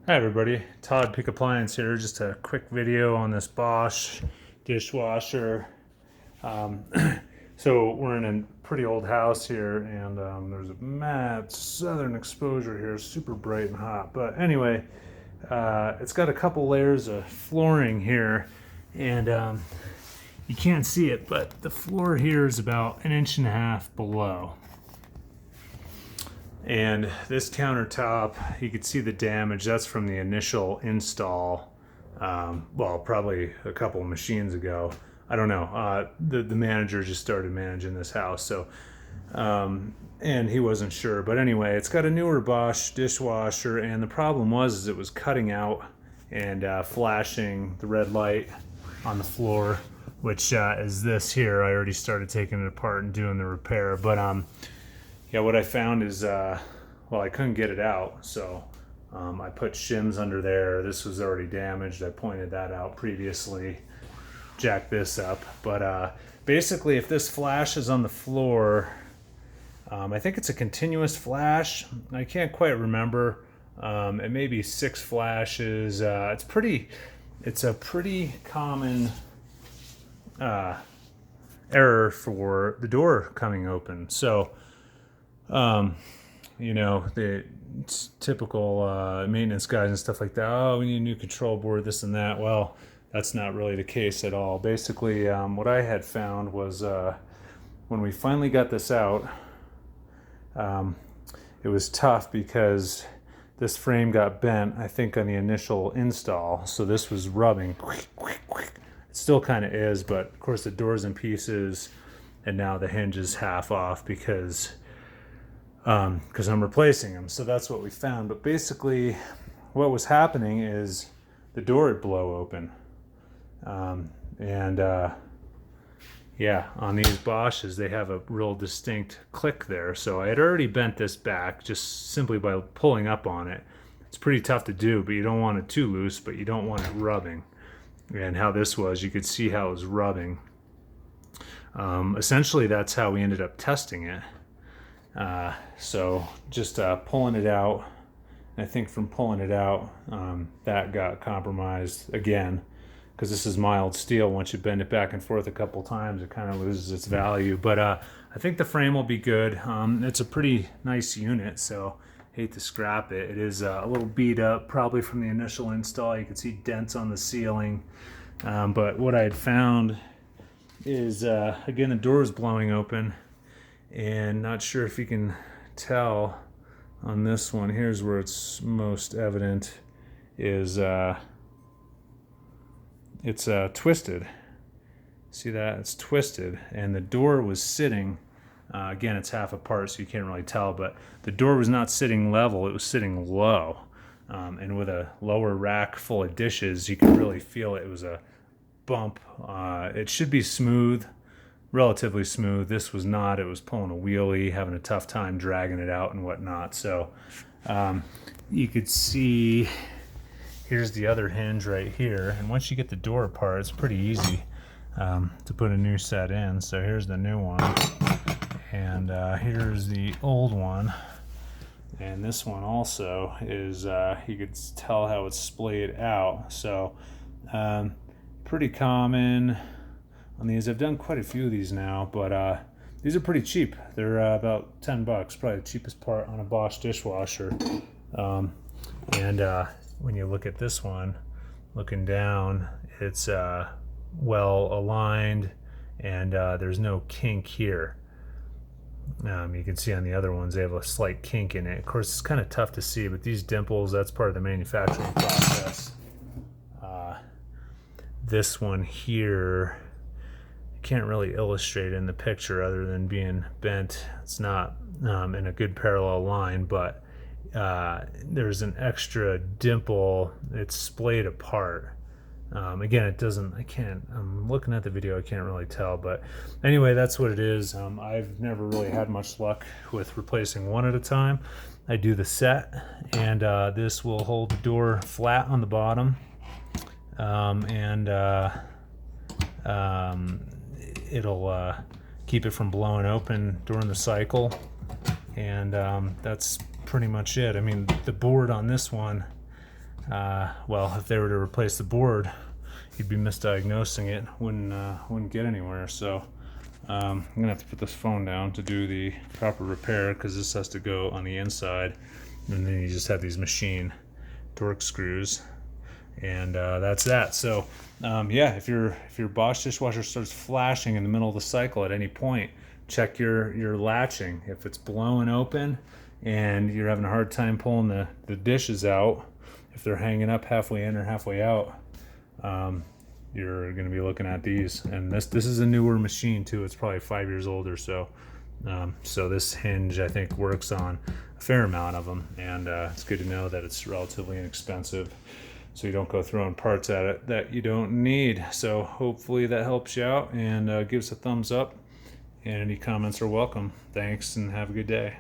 Hi everybody, Todd Pick Appliance here. Just a quick video on this Bosch dishwasher. Um, so we're in a pretty old house here, and there's a mad southern exposure here, super bright and hot. But anyway, it's got a couple layers of flooring here, and you can't see it, but the floor here is about 1.5 inches below. And this countertop, you can see the damage. That's from the initial install. Well, probably a couple of machines ago. I don't know. The manager just started managing this house, so and he wasn't sure. But anyway, it's got a newer Bosch dishwasher, and the problem was it was cutting out and flashing the red light on the floor, which is this here. I already started taking it apart and doing the repair, but yeah, what I found is, well, I couldn't get it out, so I put shims under there. This was already damaged. I pointed that out previously. Jacked this up, but basically, if this flash is on the floor, I think it's a continuous flash. I can't quite remember. It may be 6 flashes. It's a pretty common error for the door coming open. So. You know, the typical maintenance guys and stuff like that, oh, we need a new control board, this and that. Well, that's not really the case at all. Basically, what I had found was when we finally got this out, it was tough because this frame got bent, I think, on the initial install. So this was rubbing. It still kind of is, but of course the door's in pieces, and now the hinge is half off because I'm replacing them. So that's what we found. But basically what was happening is the door would blow open. Yeah, on these Bosches, they have a real distinct click there. So I had already bent this back just simply by pulling up on it. It's pretty tough to do, but you don't want it too loose, but you don't want it rubbing. And how this was, you could see how it was rubbing. Essentially, that's how we ended up testing it. So just pulling it out, and I think from pulling it out, that got compromised again, because this is mild steel. Once you bend it back and forth a couple times, it kind of loses its value. But I think the frame will be good. It's a pretty nice unit, so hate to scrap it. It is a little beat up, probably from the initial install. You can see dents on the ceiling. But what I had found is, again, the door is blowing open. And not sure if you can tell on this one. Here's where it's most evident, is it's twisted. See that? It's twisted, and the door was sitting, again, it's half apart, so you can't really tell, but the door was not sitting level, it was sitting low. And with a lower rack full of dishes, you could really feel it. It was a bump. It should be smooth, relatively smooth. This was not. It was pulling a wheelie, having a tough time dragging it out and whatnot. So you could see, here's the other hinge right here, and once you get the door apart, it's pretty easy to put a new set in. So here's the new one, and here's the old one, and this one also is, you could tell how it's splayed out. So pretty common on these. I've done quite a few of these now, but these are pretty cheap. They're about $10, probably the cheapest part on a Bosch dishwasher. And when you look at this one, looking down, it's well aligned, and there's no kink here. You can see on the other ones they have a slight kink in it. Of course, it's kind of tough to see, but these dimples, that's part of the manufacturing process. This one here, can't really illustrate in the picture other than being bent. It's not in a good parallel line, but there's an extra dimple. It's splayed apart. Again, it doesn't, I'm looking at the video, I can't really tell, but anyway, that's what it is. I've never really had much luck with replacing one at a time. I do the set, and this will hold the door flat on the bottom, it'll keep it from blowing open during the cycle, and that's pretty much it. I mean, the board on this one, well, if they were to replace the board, you'd be misdiagnosing it, wouldn't get anywhere. So I'm gonna have to put this phone down to do the proper repair, because this has to go on the inside, and then you just have these machine torque screws, and that's that. So yeah, if your Bosch dishwasher starts flashing in the middle of the cycle at any point, check your latching. If it's blowing open and you're having a hard time pulling the dishes out, if they're hanging up halfway in or halfway out, you're going to be looking at these. And this is a newer machine too. It's probably 5 years old or so. So this hinge, I think, works on a fair amount of them, and it's good to know that it's relatively inexpensive, so you don't go throwing parts at it that you don't need. So hopefully that helps you out, and give us a thumbs up, and any comments are welcome. Thanks, and have a good day.